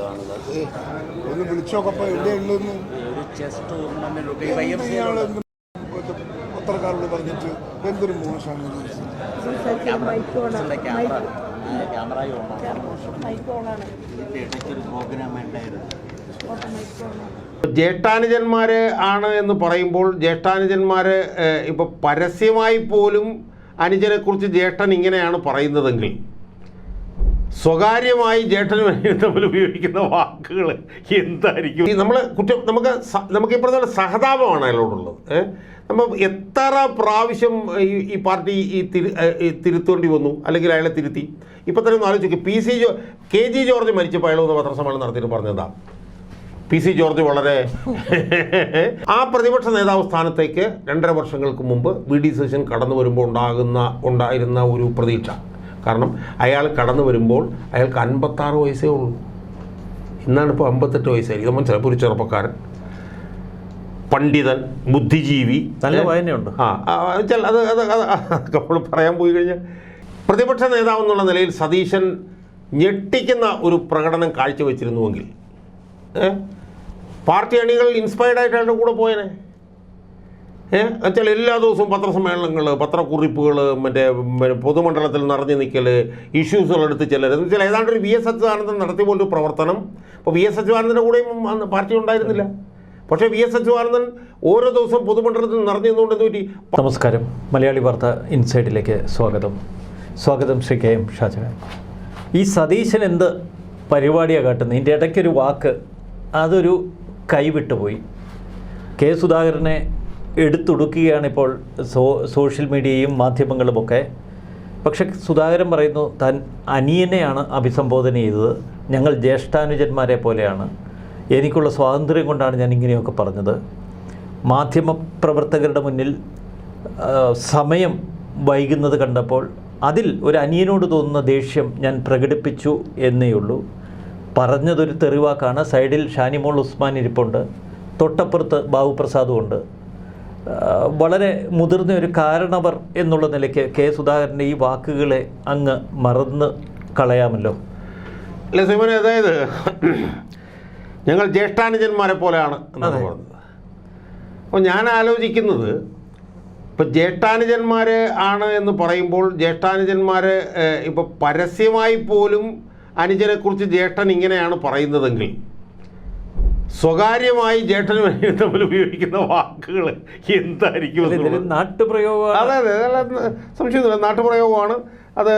കാണുന്നത്. ഒന്ന് വിളിച്ചോക്കപ്പോൾ എവിടെയുള്ളതെന്ന് ഒരു ചെസ് ടൂർണമെന്റ് പത്രക്കാരോട് പറഞ്ഞിട്ട് എന്തൊരു മോശമാണ്. ജ്യേഷ്ഠാനുജന്മാർ ആണ് എന്ന് പറയുമ്പോൾ ജ്യേഷ്ഠാനുജന്മാർ ഇപ്പോൾ പരസ്യമായി പോലും അനുജനെക്കുറിച്ച് ജ്യേഷ്ഠൻ ഇങ്ങനെയാണ് പറയുന്നതെങ്കിൽ സ്വകാര്യമായി ജ്യേഷ്ഠനും അനുജനും തമ്മിൽ ഉപയോഗിക്കുന്ന വാക്കുകൾ എന്തായിരിക്കും? നമ്മൾ നമുക്ക് ഈ പറഞ്ഞ സഹതാപമാണ് അയാളോടുള്ളത്. നമ്മൾ എത്ര പ്രാവശ്യം ഈ പാർട്ടി തിരുത്തേണ്ടി വന്നു, അല്ലെങ്കിൽ അയാളെ തിരുത്തി. ഇപ്പം തന്നെ ഒന്ന് ആലോചിക്കും, KG ജോർജ് മരിച്ചപ്പോൾ അയാൾ ഒന്ന് പത്രസമ്മേളനം നടത്തിയിട്ട് പറഞ്ഞതാ, PC ജോർജ് വളരെ ആ പ്രതിപക്ഷ നേതാവ് സ്ഥാനത്തേക്ക് 2.5 വർഷങ്ങൾക്ക് മുമ്പ് VD സതീശൻ കടന്നു വരുമ്പോൾ ഉണ്ടായിരുന്ന ഒരു പ്രതീക്ഷ. കാരണം അയാൾ കടന്നു വരുമ്പോൾ അയാൾക്ക് 56 വയസ്സേ ഉള്ളൂ. ഇന്നാണ് ഇപ്പോൾ 58 വയസ്സായിരിക്കും. നമ്മൾ ചിലപ്പോൾ ഒരു ചെറുപ്പക്കാരൻ, പണ്ഡിതൻ, ബുദ്ധിജീവി, നല്ല വായനയുണ്ട്. നമ്മൾ പറയാൻ പോയി കഴിഞ്ഞാൽ പ്രതിപക്ഷ നേതാവ് എന്നുള്ള നിലയിൽ സതീശൻ ഞെട്ടിക്കുന്ന ഒരു പ്രകടനം കാഴ്ചവെച്ചിരുന്നുവെങ്കിൽ പാർട്ടി അണികൾ ഇൻസ്പയർഡ് ആയിട്ട് അയാളുടെ കൂടെ പോയനെ. വെച്ചാൽ എല്ലാ ദിവസവും പത്രസമ്മേളനങ്ങൾ, പത്രക്കുറിപ്പുകൾ, മറ്റേ പൊതുമണ്ഡലത്തിൽ നിറഞ്ഞു നിൽക്കൽ, ഇഷ്യൂസുകളെടുത്ത് ചെല്ലൽ എന്ന് വെച്ചാൽ ഏതാണ്ട് ഒരു VS അച്യുതാനന്ദൻ നടത്തിയ പോലൊരു പ്രവർത്തനം. അപ്പോൾ VS അച്യുതാനന്ദൻ്റെ കൂടെയും പാർട്ടി ഉണ്ടായിരുന്നില്ല. പക്ഷേ VS അച്യുതാനന്ദൻ ഓരോ ദിവസവും പൊതുമണ്ഡലത്തിൽ നിറഞ്ഞു നിന്നുകൊണ്ട് പറ്റി. നമസ്കാരം, മലയാളി വാർത്ത ഇൻസൈഡിലേക്ക് സ്വാഗതം. ശ്രീ KM ഷാജഹാൻ. ഈ സതീശൻ എന്ത് പരിപാടിയാണ് കാട്ടുന്നത്? ഇതിൻ്റെ ഇടയ്ക്കൊരു വാക്ക് അതൊരു കൈവിട്ടുപോയി. K. സുധാകരനെ എടുത്തൊടുക്കുകയാണ് ഇപ്പോൾ സോഷ്യൽ മീഡിയയും മാധ്യമങ്ങളുമൊക്കെ. പക്ഷെ സുധാകരൻ പറയുന്നു താൻ അനിയനെയാണ് അഭിസംബോധന ചെയ്തത്, ഞങ്ങൾ ജ്യേഷ്ഠാനുജന്മാരെ പോലെയാണ്, എനിക്കുള്ള സ്വാതന്ത്ര്യം കൊണ്ടാണ് ഞാൻ ഇങ്ങനെയൊക്കെ പറഞ്ഞത്. മാധ്യമപ്രവർത്തകരുടെ മുന്നിൽ സമയം വൈകുന്നത് കണ്ടപ്പോൾ അതിൽ ഒരു അനിയനോട് തോന്നുന്ന ദേഷ്യം ഞാൻ പ്രകടിപ്പിച്ചു എന്നേ ഉള്ളൂ. പറഞ്ഞതൊരു തെറിവാക്കാണ്. സൈഡിൽ ഷാനിമോൾ ഉസ്മാൻ ഇരിപ്പുണ്ട്, തൊട്ടപ്പുറത്ത് ബാബു പ്രസാദും ഉണ്ട്. വളരെ മുതിർന്ന ഒരു കാരണവർ എന്നുള്ള നിലയ്ക്ക് K. സുധാകരൻ്റെ ഈ വാക്കുകളെ അങ്ങ് മറന്ന് കളയാമല്ലോ. അല്ല സിമോനെ, അതായത് ഞങ്ങൾ ജ്യേഷ്ഠാനുജന്മാരെ പോലെയാണ് എന്നാണ് പറഞ്ഞത്. അപ്പോൾ ഞാൻ ആലോചിക്കുന്നത്, ഇപ്പോൾ ജ്യേഷ്ഠാനുജന്മാർ ആണ് എന്ന് പറയുമ്പോൾ ജ്യേഷ്ഠാനുജന്മാർ ഇപ്പോൾ പരസ്യമായി പോലും അനുജനെക്കുറിച്ച് ജ്യേഷ്ഠൻ ഇങ്ങനെയാണ് പറയുന്നതെങ്കിൽ സ്വകാര്യമായി ജ്യേഷ്ഠനും അനുജനും തമ്മിൽ ഉപയോഗിക്കുന്ന വാക്കുകൾ എന്തായിരിക്കും? നാട്ടുപ്രയോഗം. അതെ, സംശയമൊന്നുമില്ല, നാട്ടുപ്രയോഗമാണ് അത്.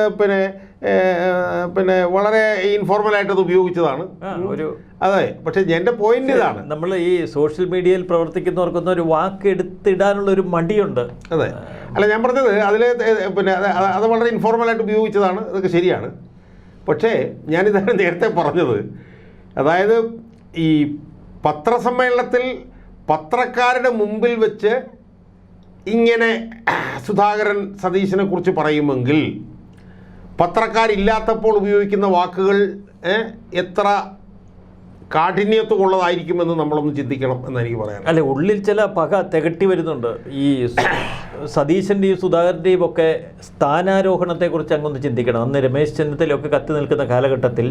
പിന്നെ വളരെ ഇൻഫോർമലായിട്ട് അത് ഉപയോഗിച്ചതാണ്. അതെ, പക്ഷെ എൻ്റെ പോയിന്റ് ഇതാണ്, നമ്മൾ ഈ സോഷ്യൽ മീഡിയയിൽ പ്രവർത്തിക്കുന്നവർക്കൊന്നും ഒരു വാക്ക് എടുത്തിടാനുള്ള ഒരു മടിയുണ്ട്. അതെ, അല്ല ഞാൻ പറഞ്ഞത് അതിൽ അത് വളരെ ഇൻഫോർമലായിട്ട് ഉപയോഗിച്ചതാണ്, അതൊക്കെ ശരിയാണ്. പക്ഷേ ഞാനിതാണ് നേരത്തെ പറഞ്ഞത്, അതായത് ഈ പത്രസമ്മേളനത്തിൽ പത്രക്കാരുടെ മുമ്പിൽ വെച്ച് ഇങ്ങനെ സുധാകരൻ സതീശനെ കുറിച്ച് പറയുമെങ്കിൽ പത്രക്കാരില്ലാത്തപ്പോൾ ഉപയോഗിക്കുന്ന വാക്കുകൾ എത്ര കാഠിന്യത്വമുള്ളതായിരിക്കുമെന്ന് നമ്മളൊന്ന് ചിന്തിക്കണം എന്ന് എനിക്ക് പറയാം. അല്ലെ, ഉള്ളിൽ ചില പക തികട്ടി വരുന്നുണ്ട്. ഈ സതീശൻ്റെയും സുധാകരൻ്റെയും ഒക്കെ സ്ഥാനാരോഹണത്തെക്കുറിച്ച് അങ്ങൊന്ന് ചിന്തിക്കണം. അന്ന് രമേശ് ചെന്നിത്തലയൊക്കെ കത്തി നിൽക്കുന്ന കാലഘട്ടത്തിൽ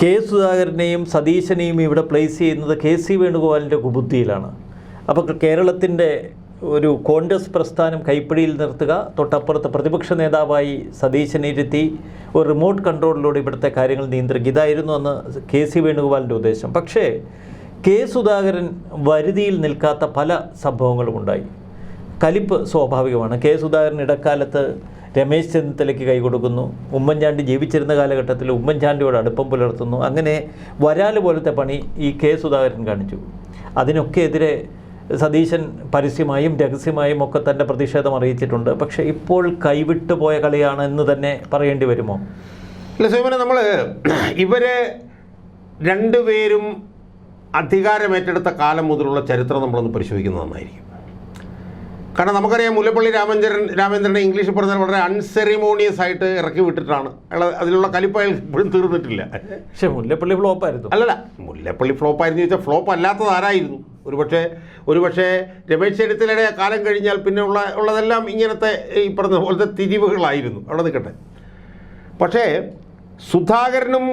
K. സുധാകരനെയും സതീശനെയും ഇവിടെ പ്ലേസ് ചെയ്യുന്നത് KC വേണുഗോപാലിൻ്റെ കുബുദ്ധിയിലാണ്. അപ്പോൾ കേരളത്തിൻ്റെ ഒരു കോൺഗ്രസ് പ്രസ്ഥാനം കൈപ്പിടിയിൽ നിർത്തുക, തൊട്ടപ്പുറത്ത് പ്രതിപക്ഷ നേതാവായി സതീശനെ ഇരുത്തി ഒരു റിമോട്ട് കൺട്രോളിലൂടെ ഇവിടുത്തെ കാര്യങ്ങൾ നിയന്ത്രിക്കുക, ഇതായിരുന്നു അന്ന് KC വേണുഗോപാലിൻ്റെ ഉദ്ദേശം. പക്ഷേ K. സുധാകരൻ വരുതിയിൽ നിൽക്കാത്ത പല സംഭവങ്ങളും ഉണ്ടായി. കലിപ്പ് സ്വാഭാവികമാണ്. K. സുധാകരൻ ഇടക്കാലത്ത് രമേശ് ചെന്നിത്തലയ്ക്ക് കൈ കൊടുക്കുന്നു, ഉമ്മൻചാണ്ടി ജീവിച്ചിരുന്ന കാലഘട്ടത്തിൽ ഉമ്മൻചാണ്ടിയോട് അടുപ്പം പുലർത്തുന്നു. അങ്ങനെ വരാല് പോലത്തെ പണി ഈ K. സുധാകരൻ കാണിച്ചു. അതിനൊക്കെ എതിരെ സതീശൻ പരസ്യമായും രഹസ്യമായും ഒക്കെ തൻ്റെ പ്രതിഷേധം അറിയിച്ചിട്ടുണ്ട്. പക്ഷേ ഇപ്പോൾ കൈവിട്ടു പോയ കളിയാണ് എന്ന് തന്നെ പറയേണ്ടി വരുമോ? അല്ല സോമനെ, നമ്മൾ ഇവരെ രണ്ടുപേരും അധികാരമേറ്റെടുത്ത കാലം മുതലുള്ള ചരിത്രം നമ്മളൊന്ന് പരിശോധിക്കുന്നത് നന്നായിരിക്കും. കാരണം നമുക്കറിയാം, മുല്ലപ്പള്ളി രാമചന്ദ്രനെ ഇംഗ്ലീഷിൽ പറഞ്ഞാൽ വളരെ അൺസെറിമോണിയസ് ആയിട്ട് ഇറക്കി വിട്ടിട്ടാണ്. അതിലുള്ള കലിപ്പ് അയാൾ ഇപ്പോഴും തീർന്നിട്ടില്ല. പക്ഷേ മുല്ലപ്പള്ളി ഫ്ലോപ്പായിരുന്നു. അല്ലല്ല, മുല്ലപ്പള്ളി ഫ്ലോപ്പായിരുന്നു ചോദിച്ചാൽ ഫ്ലോപ്പ് അല്ലാത്തത് ആരായിരുന്നു? ഒരുപക്ഷെ രമേശ് ചെന്നിത്തലയുടെ കാലം കഴിഞ്ഞാൽ പിന്നെ ഉള്ളതെല്ലാം ഇങ്ങനത്തെ ഈ പറഞ്ഞ പോലത്തെ തിരിവുകളായിരുന്നു. അവിടെ നിൽക്കട്ടെ. പക്ഷേ സുധാകരനും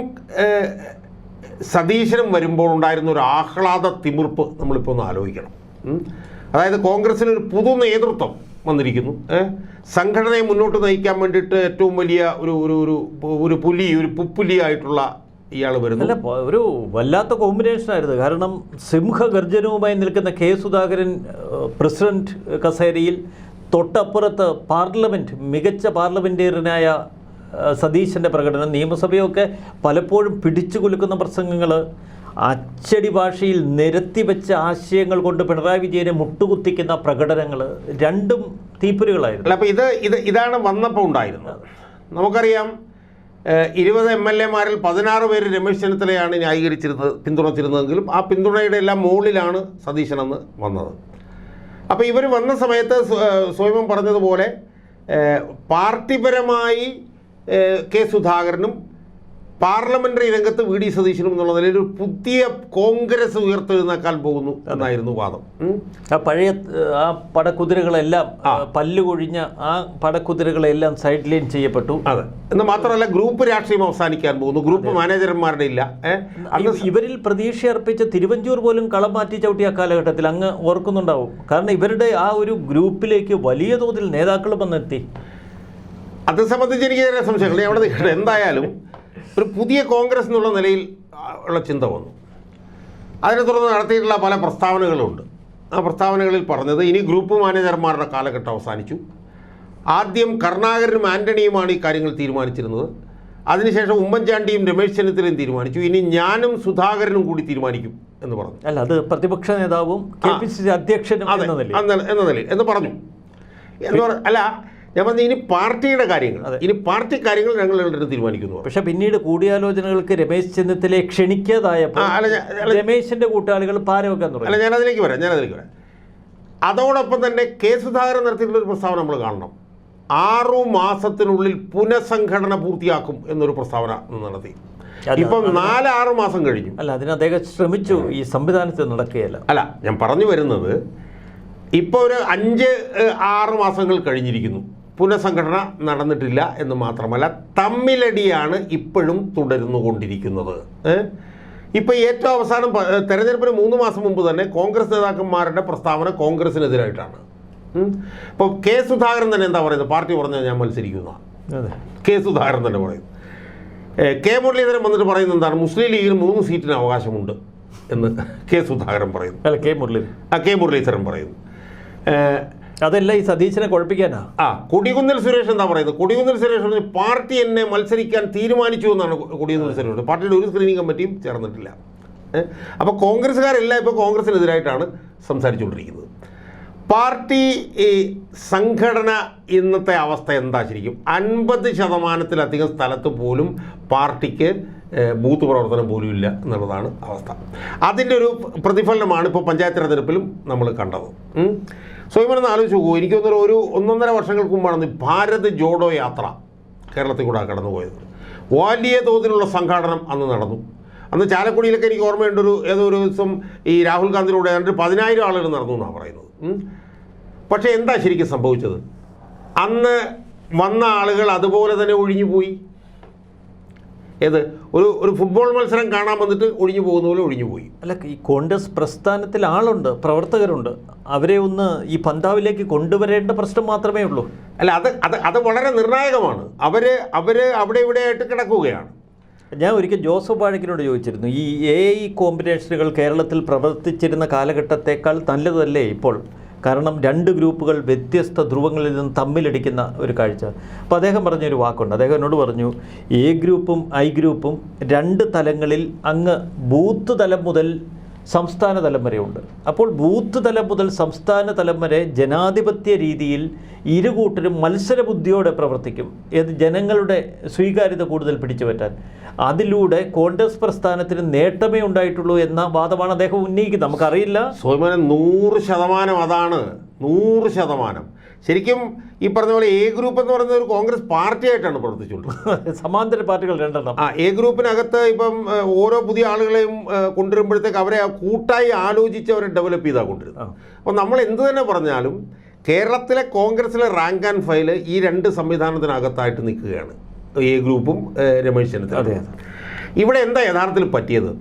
സതീശനും വരുമ്പോൾ ഉണ്ടായിരുന്ന ഒരു ആഹ്ലാദ തിമിർപ്പ് നമ്മളിപ്പോൾ ഒന്ന് ആലോചിക്കണം. അതായത് കോൺഗ്രസ്സിനൊരു പുതു നേതൃത്വം വന്നിരിക്കുന്നു. സംഘടനയെ മുന്നോട്ട് നയിക്കാൻ വേണ്ടിയിട്ട് ഏറ്റവും വലിയ ഒരു പുപ്പുലിയായിട്ടുള്ള ഇയാൾ വരുന്നു. അല്ല, ഒരു വല്ലാത്ത കോമ്പിനേഷനായിരുന്നു. കാരണം സിംഹഗർജനവുമായി നിൽക്കുന്ന കെ സുധാകരൻ പ്രസിഡന്റ് കസേരയിൽ, തൊട്ടപ്പുറത്ത് പാർലമെൻറ്റ് മികച്ച പാർലമെൻറ്റേറിയനായ സതീശൻ്റെ പ്രകടനം, നിയമസഭയൊക്കെ പലപ്പോഴും പിടിച്ചു കുലുക്കുന്ന പ്രസംഗങ്ങൾ, അച്ചടി ഭാഷയിൽ നിരത്തിവെച്ച ആശയങ്ങൾ കൊണ്ട് പിണറായി വിജയനെ മുട്ടുകുത്തിക്കുന്ന പ്രകടനങ്ങൾ, രണ്ടും തീപ്പൊരികളായിരുന്നു. അപ്പോൾ ഇതാണ് വന്നപ്പോൾ ഉണ്ടായിരുന്നത്. നമുക്കറിയാം 20 MLA-മാരിൽ 16 പേര് രമേശ് ചെന്നിത്തലയാണ് പിന്തുണച്ചിരുന്നതെങ്കിലും ആ പിന്തുണയുടെ എല്ലാം മുകളിലാണ് സതീശനെന്ന് വന്നത്. അപ്പോൾ ഇവർ വന്ന സമയത്ത് സ്വയം പറഞ്ഞതുപോലെ പാർട്ടിപരമായി കെ സുധാകരനും പാർലമെന്ററി രംഗത്ത് വി.ഡി. സതീശനും എന്നുള്ള നിലയിൽ ഒരു പുതിയ കോൺഗ്രസ് ഉയർത്തെഴുന്നേക്കാൻ പോകുന്നു എന്നായിരുന്നു വാദം. പഴയ ആ പടക്കുതിരകളെല്ലാം പല്ലുകൊഴിഞ്ഞ ആ പടക്കുതിരകളെല്ലാം സൈഡ് ലൈൻ ചെയ്യപ്പെട്ടു. അതെ, എന്ന് മാത്രമല്ല ഗ്രൂപ്പ് രാഷ്ട്രീയം അവസാനിക്കാൻ പോകുന്നു. ഗ്രൂപ്പ് മാനേജർമാരുടെ ഇല്ല. ഇവരിൽ പ്രതീക്ഷ അർപ്പിച്ച തിരുവഞ്ചൂർ പോലും കളം മാറ്റി ചവിട്ടിയ കാലഘട്ടത്തിൽ അങ്ങ് ഓർക്കുന്നുണ്ടാവും. കാരണം ഇവരുടെ ആ ഒരു ഗ്രൂപ്പിലേക്ക് വലിയ തോതിൽ നേതാക്കൾ വന്നെത്തി. അത് സംബന്ധിച്ച് എനിക്ക് ചെറിയ സംശയങ്ങൾ. അവിടെ നിൽക്കട്ടെ. എന്തായാലും ഒരു പുതിയ കോൺഗ്രസ് എന്നുള്ള നിലയിൽ ഉള്ള ചിന്ത വന്നു. അതിനെ തുടർന്ന് നടത്തിയിട്ടുള്ള പല പ്രസ്താവനകളുണ്ട്. ആ പ്രസ്താവനകളിൽ പറഞ്ഞത് ഇനി ഗ്രൂപ്പ് മാനേജർമാരുടെ കാലഘട്ടം അവസാനിച്ചു. ആദ്യം കരുണാകരനും ആൻ്റണിയുമാണ് ഈ കാര്യങ്ങൾ തീരുമാനിച്ചിരുന്നത്. അതിനുശേഷം ഉമ്മൻചാണ്ടിയും രമേശ് ചെന്നിത്തലയും തീരുമാനിച്ചു. ഇനി ഞാനും സുധാകരനും കൂടി തീരുമാനിക്കും എന്ന് പറഞ്ഞു. അല്ല, അത് പ്രതിപക്ഷ നേതാവും KPCC അധ്യക്ഷനും എന്ന നിലയിൽ എന്ന് പറഞ്ഞു. അല്ല, ഞാൻ പറഞ്ഞ ഇനി പാർട്ടിയുടെ കാര്യങ്ങൾ, ഇനി പാർട്ടി കാര്യങ്ങൾ ഞങ്ങൾ രണ്ടും തീരുമാനിക്കുന്നു. പക്ഷെ പിന്നീട് കൂടിയാലോചനകൾക്ക് രമേശ് ചെന്നിത്തലയെ ക്ഷണിക്കാതായപ്പോൾ രമേശിന്റെ കൂട്ടാളികൾ പാരവെക്കാൻ തുടങ്ങി. അല്ല, ഞാനതിലേക്ക് വരാം. അതോടൊപ്പം തന്നെ കെ സുധാകരൻ നടത്തിയിട്ടുള്ള ഒരു പ്രസ്താവന നമ്മൾ കാണണം. 6 മാസത്തിനുള്ളിൽ പുനഃസംഘടന പൂർത്തിയാക്കും എന്നൊരു പ്രസ്താവന നടത്തി. ഇപ്പം 4-6 മാസം കഴിഞ്ഞു. അല്ല, അതിന് അദ്ദേഹം ശ്രമിച്ചു, ഈ സംവിധാനത്തിൽ നടക്കുകയല്ല. അല്ല, ഞാൻ പറഞ്ഞു വരുന്നത് ഇപ്പോൾ ഒരു 5-6 മാസങ്ങൾ കഴിഞ്ഞിരിക്കുന്നു. പുനഃസംഘടന നടന്നിട്ടില്ല എന്ന് മാത്രമല്ല, തമ്മിലടിയാണ് ഇപ്പോഴും തുടരുന്നുകൊണ്ടിരിക്കുന്നത്. ഇപ്പോൾ ഏറ്റവും അവസാനം തെരഞ്ഞെടുപ്പിന് 3 മാസം മുമ്പ് തന്നെ കോൺഗ്രസ് നേതാക്കന്മാരുടെ പ്രസ്താവന കോൺഗ്രസിനെതിരായിട്ടാണ്. ഇപ്പോൾ കെ സുധാകരൻ തന്നെ എന്താ പറയുന്നത്? പാർട്ടി പറഞ്ഞാൽ ഞാൻ മത്സരിക്കുന്ന കെ സുധാകരൻ തന്നെ പറയുന്നു. കെ മുരളീധരൻ വന്നിട്ട് പറയുന്നത് എന്താണ്? മുസ്ലിം ലീഗിന് 3 സീറ്റിന് അവകാശമുണ്ട് എന്ന് കെ സുധാകരൻ പറയുന്നു. അല്ല, കെ മുരളീധരൻ പറയുന്നു. അതല്ല ഈ സതീശനെ കുഴപ്പിക്കാനാ. കൊടികുന്നിൽ സുരേഷ് എന്താ പറയുന്നത്? കൊടികുന്നിൽ സുരേഷ് പറഞ്ഞു പാർട്ടി എന്നെ മത്സരിക്കാൻ തീരുമാനിച്ചു എന്നാണ് കൊടികുന്നിൽ സുരേഷ്. പാർട്ടിയുടെ ഒരു സ്ക്രീനിങ് കമ്മിറ്റിയും ചേർന്നിട്ടില്ല. അപ്പോൾ കോൺഗ്രസ്സുകാരെല്ലാം ഇപ്പോൾ കോൺഗ്രസിനെതിരായിട്ടാണ് സംസാരിച്ചുകൊണ്ടിരിക്കുന്നത്. പാർട്ടി സംഘടന ഇന്നത്തെ അവസ്ഥ എന്താ ശരിക്കും? 50% സ്ഥലത്ത് പോലും പാർട്ടിക്ക് ബൂത്ത് പ്രവർത്തനം പോലും ഇല്ല എന്നുള്ളതാണ് അവസ്ഥ. അതിൻ്റെ ഒരു പ്രതിഫലനമാണ് ഇപ്പോൾ പഞ്ചായത്ത് തെരഞ്ഞെടുപ്പിലും നമ്മൾ കണ്ടത്. സ്വയം ആലോചിച്ച് പോകും. എനിക്ക് തോന്നുന്നു ഒരു 1.5 വർഷങ്ങൾക്ക് മുമ്പാണ് ഭാരത് ജോഡോ യാത്ര കേരളത്തിൽ കൂടെ കടന്നുപോയത്. വലിയ തോതിലുള്ള സംഘാടനം അന്ന് നടന്നു. അന്ന് ചാലക്കുടിയിലൊക്കെ എനിക്ക് ഓർമ്മയുണ്ട്, ഏതോ ഒരു ദിവസം ഈ രാഹുൽ ഗാന്ധിയുടെ 10,000 ആളുകൾ നടന്നു എന്നാണ് പറയുന്നത്. പക്ഷേ എന്താ ശരിക്കും സംഭവിച്ചത്? അന്ന് വന്ന ആളുകൾ അതുപോലെ തന്നെ ഒഴിഞ്ഞു പോയി. ഒരു ഫുട്ബോൾ മത്സരം കാണാൻ വന്നിട്ട് ഒഴിഞ്ഞു പോകുന്ന പോലെ ഒഴിഞ്ഞു പോയി. അല്ല, ഈ കോൺഗ്രസ് പ്രസ്ഥാനത്തിൽ ആളുണ്ട്, പ്രവർത്തകരുണ്ട്. അവരെ ഒന്ന് ഈ പന്താവിലേക്ക് കൊണ്ടുവരേണ്ട പ്രശ്നം മാത്രമേ ഉള്ളൂ. അല്ല, അത് വളരെ നിർണായകമാണ്. അവർ അവിടെ ഇവിടെയായിട്ട് കിടക്കുകയാണ്. ഞാൻ ഒരിക്കൽ ജോസഫ് വാഴക്കിനോട് ചോദിച്ചിരുന്നു, ഈ AI കോമ്പിനേഷനുകൾ കേരളത്തിൽ പ്രവർത്തിച്ചിരുന്ന കാലഘട്ടത്തേക്കാൾ നല്ലതല്ലേ ഇപ്പോൾ? കാരണം 2 ഗ്രൂപ്പുകൾ വ്യത്യസ്ത ധ്രുവങ്ങളിൽ നിന്ന് തമ്മിലടിക്കുന്ന ഒരു കാഴ്ച. അപ്പോൾ അദ്ദേഹം പറഞ്ഞൊരു വാക്കുണ്ട്. അദ്ദേഹം എന്നോട് പറഞ്ഞു, A ഗ്രൂപ്പും I ഗ്രൂപ്പും 2 തലങ്ങളിൽ അങ്ങ് ബൂത്ത് തലം മുതൽ സംസ്ഥാന തലം വരെയുണ്ട്. അപ്പോൾ ബൂത്ത് തലം മുതൽ സംസ്ഥാന തലം വരെ ജനാധിപത്യ രീതിയിൽ ഇരുകൂട്ടരും മത്സരബുദ്ധിയോടെ പ്രവർത്തിക്കും. ജനങ്ങളുടെ സ്വീകാര്യത കൂടുതൽ പിടിച്ചു പറ്റാൻ. അതിലൂടെ കോൺഗ്രസ് പ്രസ്ഥാനത്തിന് നേട്ടമേ ഉണ്ടായിട്ടുള്ളൂ എന്ന വാദമാണ് അദ്ദേഹം ഉന്നയിക്കുന്നത്. നമുക്കറിയില്ല. സോമൻ 100% അതാണ്. 100%. ശരിക്കും ഈ പറഞ്ഞ പോലെ A ഗ്രൂപ്പ് എന്ന് പറയുന്നത് ഒരു കോൺഗ്രസ് പാർട്ടിയായിട്ടാണ് പ്രവർത്തിച്ചുകൊണ്ടിരുന്നത്. സമാന്തര പാർട്ടികൾ 2 A ഗ്രൂപ്പിനകത്ത് ഇപ്പം ഓരോ പുതിയ ആളുകളെയും കൊണ്ടുവരുമ്പോഴത്തേക്ക് അവരെ കൂട്ടായി ആലോചിച്ച് അവരെ ഡെവലപ്പ് ചെയ്താൽ കൊണ്ടിരുന്നത്. അപ്പോൾ നമ്മൾ എന്ത് തന്നെ പറഞ്ഞാലും കേരളത്തിലെ കോൺഗ്രസിലെ റാങ്ക് ആൻഡ് ഫയൽ ഈ 2 സംവിധാനത്തിനകത്തായിട്ട് നിൽക്കുകയാണ്. A ഗ്രൂപ്പും രമേശ് ചെന്നിത്തല. ഇവിടെ എന്താ യഥാർത്ഥത്തിൽ പറ്റിയത്?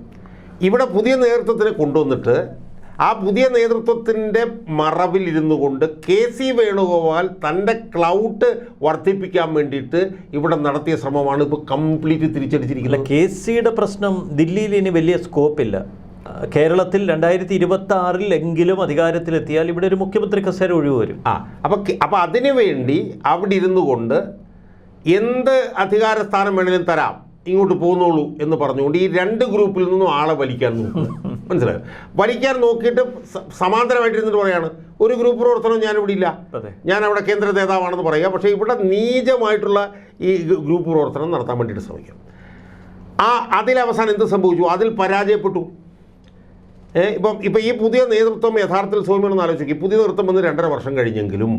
ഇവിടെ പുതിയ നേതൃത്വത്തിനെ കൊണ്ടുവന്നിട്ട് ആ പുതിയ നേതൃത്വത്തിൻ്റെ മറവിലിരുന്നു കൊണ്ട് KC വേണുഗോപാൽ തൻ്റെ ക്ലൗട്ട് വർദ്ധിപ്പിക്കാൻ വേണ്ടിയിട്ട് ഇവിടെ നടത്തിയ ശ്രമമാണ് ഇപ്പോൾ കംപ്ലീറ്റ് തിരിച്ചടിച്ചിരിക്കുന്നത്. KCയുടെ പ്രശ്നം ദില്ലിയിൽ ഇനി വലിയ സ്കോപ്പില്ല. കേരളത്തിൽ 2026 എങ്കിലും അധികാരത്തിലെത്തിയാൽ ഇവിടെ ഒരു മുഖ്യമന്ത്രി കസേര ഒഴിവ് വരും. അപ്പോൾ അതിനു വേണ്ടി അവിടെ ഇരുന്നു കൊണ്ട് എന്ത് അധികാര സ്ഥാനം വേണമെങ്കിലും തരാം, ഇങ്ങോട്ട് പോന്നോളൂ എന്ന് പറഞ്ഞുകൊണ്ട് ഈ രണ്ട് ഗ്രൂപ്പിൽ നിന്നും ആളെ വലിക്കാൻ നോക്കും. മനസ്സിലായോ? വലിക്കാൻ നോക്കിയിട്ട് സമാന്തരമായിട്ടിരുന്നിട്ട് പറയാണ് ഒരു ഗ്രൂപ്പ് പ്രവർത്തനം ഞാനിവിടെ ഇല്ല, ഞാൻ അവിടെ കേന്ദ്ര നേതാവാണെന്ന് പറയുക. പക്ഷേ ഇവിടെ നീചമായിട്ടുള്ള ഈ ഗ്രൂപ്പ് പ്രവർത്തനം നടത്താൻ വേണ്ടിയിട്ട് ശ്രമിക്കും. അതിലവസാനം എന്ത് സംഭവിച്ചു? അതിൽ പരാജയപ്പെട്ടു. ഇപ്പം ഈ പുതിയ നേതൃത്വം യഥാർത്ഥത്തിൽ സൗമ്യമെന്ന് ആലോചിക്കും. ഈ പുതിയ നേതൃത്വം വന്ന് 2.5 വർഷം കഴിഞ്ഞെങ്കിലും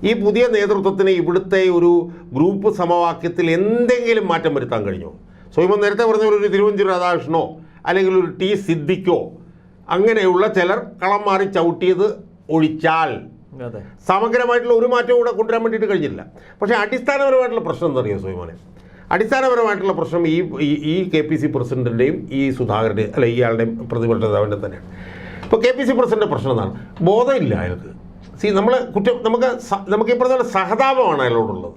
ഈ പുതിയ നേതൃത്വത്തിന് ഇവിടുത്തെ ഒരു ഗ്രൂപ്പ് സമവാക്യത്തിൽ എന്തെങ്കിലും മാറ്റം വരുത്താൻ കഴിഞ്ഞോ? സൗമ്യൻ നേരത്തെ പറഞ്ഞ ഒരു തിരുവഞ്ചൂർ രാധാകൃഷ്ണനോ അല്ലെങ്കിൽ ഒരു T സിദ്ദിഖോ അങ്ങനെയുള്ള ചിലർ കളം മാറി ചവിട്ടിയത് ഒഴിച്ചാൽ സമഗ്രമായിട്ടുള്ള ഒരു മാറ്റവും കൂടെ കൊണ്ടുവരാൻ വേണ്ടിയിട്ട് കഴിഞ്ഞില്ല. പക്ഷേ അടിസ്ഥാനപരമായിട്ടുള്ള പ്രശ്നം എന്താ അറിയാം സൗമ്യനെ? അടിസ്ഥാനപരമായിട്ടുള്ള പ്രശ്നം ഈ KPC പ്രസിഡന്റിൻ്റെയും ഈ സുധാകരൻ്റെയും അല്ല ഇയാളുടെയും പ്രതിപക്ഷ നേതാവിൻ്റെ തന്നെയാണ്. ഇപ്പോൾ KPC പ്രസിഡന്റ് പ്രശ്നം എന്താണ്? ബോധമില്ല അയാൾക്ക്. നമുക്ക് ഈ പറഞ്ഞ സഹതാപമാണ് അയാളോടുള്ളത്.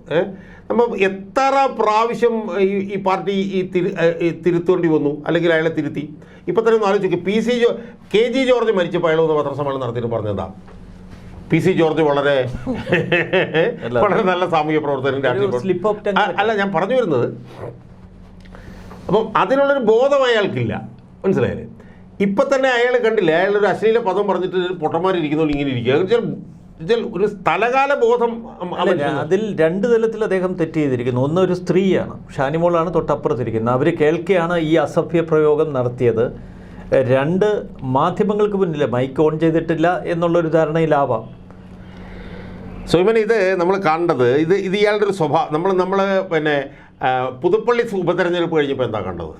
നമ്മൾ എത്ര പ്രാവശ്യം ഈ പാർട്ടി തിരുത്തേണ്ടി വന്നു, അല്ലെങ്കിൽ അയാളെ തിരുത്തി. ഇപ്പം തന്നെ ഒന്ന് ആലോചിക്കും, KG ജോർജ് മരിച്ചപ്പോൾ അയാൾ ഒന്ന് പത്രസമ്മേളനം നടത്തിയിട്ട് പറഞ്ഞതാ PC ജോർജ് വളരെ നല്ല സാമൂഹ്യ പ്രവർത്തനം, അല്ല ഞാൻ പറഞ്ഞു വരുന്നത്. അപ്പം അതിനുള്ളൊരു ബോധം അയാൾക്കില്ല. മനസ്സിലായാലേ? ഇപ്പം തന്നെ അയാൾ കണ്ടില്ല, അയാളൊരു അശ്ലീല പദം പറഞ്ഞിട്ട് പൊട്ടന്മാരിയ്ക്കുന്നതുകൊണ്ട് ഇങ്ങനെ ഇരിക്കുക. ഒരു സ്ഥലകാല ബോധം. അതിൽ 2 തലത്തിൽ അദ്ദേഹം തെറ്റ് ചെയ്തിരിക്കുന്നു. ഒന്ന്, ഒരു സ്ത്രീയാണ്, ഷാനിമോളാണ് തൊട്ടപ്പുറത്തിരിക്കുന്നത്, അവർ കേൾക്കെയാണ് ഈ അസഭ്യ പ്രയോഗം നടത്തിയത്. 2, മാധ്യമങ്ങൾക്ക് മുന്നിൽ മൈക്ക് ഓൺ ചെയ്തിട്ടില്ല എന്നുള്ളൊരു ധാരണയിലാവാം. സോമൻ, ഇത് നമ്മൾ കണ്ടത് ഇത് ഇയാളുടെ ഒരു സ്വഭാവം. നമ്മൾ പിന്നെ പുതുപ്പള്ളി ഉപതെരഞ്ഞെടുപ്പ് കഴിഞ്ഞപ്പോൾ എന്താ കണ്ടത്?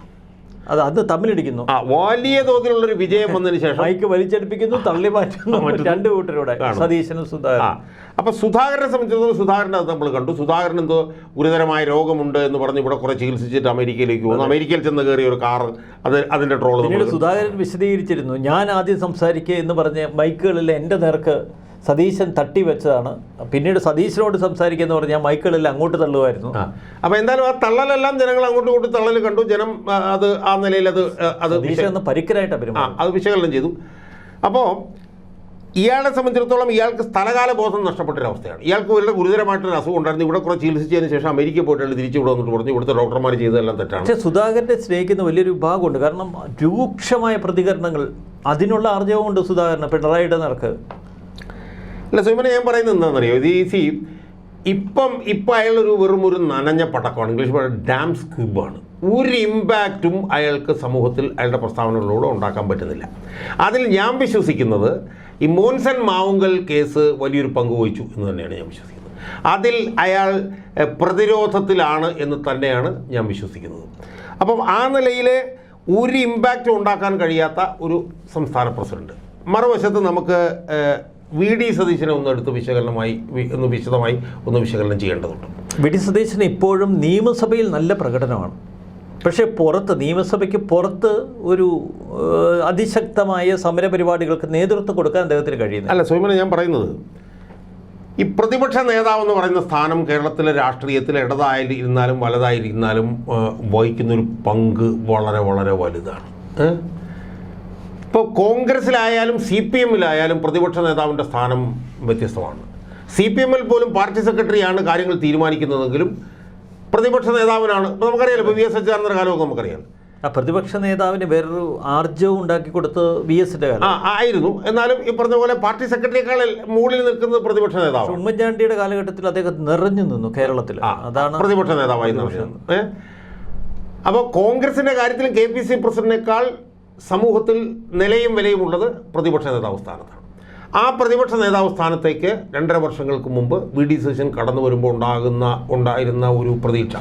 അത് തമ്മിലിടിക്കുന്നു. വലിയ തോതിലുള്ളൊരു വിജയം വന്നതിന് ശേഷം മൈക്ക് വലിച്ചടിപ്പിക്കുന്നു, തള്ളി മാറ്റുന്നു 2 കൂട്ടരോടെ, സതീശനും സുധാകരൻ. അപ്പോൾ സുധാകരനെ സംബന്ധിച്ചിടത്തോളം സുധാകരൻ്റെ അത് നമ്മൾ കണ്ടു. സുധാകരൻ എന്തോ ഗുരുതരമായ രോഗമുണ്ട് എന്ന് പറഞ്ഞ് ഇവിടെ കുറേ ചികിത്സിച്ചിട്ട് അമേരിക്കയിലേക്ക് പോകുന്നു. അമേരിക്കയിൽ ചെന്ന് കയറിയ ഒരു കാർ, അതിൻ്റെ ട്രോള്. പിന്നീട് സുധാകരൻ വിശദീകരിച്ചിരുന്നു, ഞാൻ ആദ്യം സംസാരിക്കുക എന്ന് പറഞ്ഞ് മൈക്കുകളിൽ എൻ്റെ നേർക്ക് സതീശൻ തട്ടി വെച്ചതാണ്. പിന്നീട് സതീശനോട് സംസാരിക്കുക പറഞ്ഞാൽ മൈക്കുകളിൽ അങ്ങോട്ട് തള്ളുമായിരുന്നു. അപ്പോൾ എന്തായാലും ആ തള്ളലെല്ലാം ജനങ്ങൾ അങ്ങോട്ടും ഇങ്ങോട്ടും തള്ളൽ കണ്ടു. ജനം അത് ആ നിലയിൽ അത് പരിക്കരായിട്ട് അത് വിശകലനം ചെയ്തു. അപ്പോൾ ഇയാളെ സംബന്ധിച്ചിടത്തോളം ഇയാൾക്ക് സ്ഥലകാല ബോധം നഷ്ടപ്പെട്ടൊരവസ്ഥയാണ്. ഇയാൾക്ക് വളരെ ഗുരുതരമായിട്ടൊരു അസുഖം ഉണ്ടായിരുന്നു. ഇവിടെ കുറേ ചികിത്സിച്ചതിന് ശേഷം അമേരിക്കയിൽ പോയിട്ടാണ് തിരിച്ചു ഇവിടെ വന്നിട്ട് പറഞ്ഞു ഇവിടുത്തെ ഡോക്ടർമാർ ചെയ്തതെല്ലാം തെറ്റാണ്. പക്ഷേ സുധാകരനെ സ്നേഹിക്കുന്ന വലിയൊരു വിഭാഗമുണ്ട്. കാരണം രൂക്ഷമായ പ്രതികരണങ്ങൾ, അതിനുള്ള ആർജവമുണ്ട് സുധാകരന് പിണറായിയുടെ നേർക്ക്. അല്ല സോമനെ, ഞാൻ പറയുന്നത് എന്താണെന്നറിയോ? ഇപ്പം അയാളൊരു വെറും നനഞ്ഞ പടക്കമാണ്. ഇംഗ്ലീഷ് പറയുന്നത് ഡാം സ്ക്യൂബാണ്. ഒരു ഇമ്പാക്റ്റും അയാൾക്ക് സമൂഹത്തിൽ അയാളുടെ പ്രസ്താവനകളിലൂടെ ഉണ്ടാക്കാൻ പറ്റുന്നില്ല. അതിൽ ഞാൻ വിശ്വസിക്കുന്നത് ഈ മോൻസൺ മാവുങ്കൽ കേസ് വലിയൊരു പങ്ക് വഹിച്ചു എന്ന് തന്നെയാണ് ഞാൻ വിശ്വസിക്കുന്നത്. അതിൽ അയാൾ പ്രതിരോധത്തിലാണ് എന്ന് തന്നെയാണ് ഞാൻ വിശ്വസിക്കുന്നത്. അപ്പം ആ നിലയിൽ ഒരു ഇമ്പാക്റ്റും ഉണ്ടാക്കാൻ കഴിയാത്ത ഒരു സംസ്ഥാന പ്രസിഡന്റ്. മറുവശത്ത് നമുക്ക് VD സതീശനെ വിശദമായി വിശകലനം ചെയ്യേണ്ടതുണ്ട്. VD സതീശന് ഇപ്പോഴും നിയമസഭയിൽ നല്ല പ്രകടനമാണ്. പക്ഷേ നിയമസഭയ്ക്ക് പുറത്ത് ഒരു അതിശക്തമായ സമരപരിപാടികൾക്ക് നേതൃത്വം കൊടുക്കാൻ അദ്ദേഹത്തിന് കഴിയുന്നില്ല. അല്ല സോമനെ, ഞാൻ പറയുന്നത് ഈ പ്രതിപക്ഷ നേതാവെന്ന് പറയുന്ന സ്ഥാനം കേരളത്തിലെ രാഷ്ട്രീയത്തിൽ ഇടതായിരുന്നാലും വലതായിരുന്നാലും വഹിക്കുന്നൊരു പങ്ക് വളരെ വളരെ വലുതാണ്. ഇപ്പോൾ കോൺഗ്രസ്സിലായാലും CPM-ലായാലും പ്രതിപക്ഷ നേതാവിൻ്റെ സ്ഥാനം വ്യത്യസ്തമാണ്. CPM-ൽ പോലും പാർട്ടി സെക്രട്ടറിയാണ് കാര്യങ്ങൾ തീരുമാനിക്കുന്നതെങ്കിലും പ്രതിപക്ഷ നേതാവിനാണ്. ഇപ്പോൾ നമുക്കറിയാലോ, ഇപ്പോൾ VS അച്യുതാനന്ദൻ്റെ കാലമൊക്കെ നമുക്കറിയാം. പ്രതിപക്ഷ നേതാവിന് വേറൊരു ആർജവും ഉണ്ടാക്കി കൊടുത്ത് VS-ന്റെ കാലം ആയിരുന്നു. എന്നാലും ഈ പറഞ്ഞ പോലെ പാർട്ടി സെക്രട്ടറിയേക്കാൾ മുകളിൽ നിൽക്കുന്നത് പ്രതിപക്ഷ നേതാവ്. ഉമ്മൻചാണ്ടിയുടെ കാലഘട്ടത്തിൽ അദ്ദേഹം നിറഞ്ഞു നിന്നു കേരളത്തിൽ. അതാണ് പ്രതിപക്ഷ നേതാവായി നിന്നത്. അപ്പോൾ കോൺഗ്രസിൻ്റെ കാര്യത്തിലും KPC പ്രസിഡന്റിനേക്കാൾ സമൂഹത്തിൽ നിലയും വിലയും ഉള്ളത് പ്രതിപക്ഷ നേതാവ് സ്ഥാനത്താണ്. ആ പ്രതിപക്ഷ നേതാവ് സ്ഥാനത്തേക്ക് 2.5 വർഷങ്ങൾക്ക് മുമ്പ് VD സതീശൻ കടന്നു വരുമ്പോൾ ഉണ്ടായിരുന്ന ഒരു പ്രതീക്ഷ.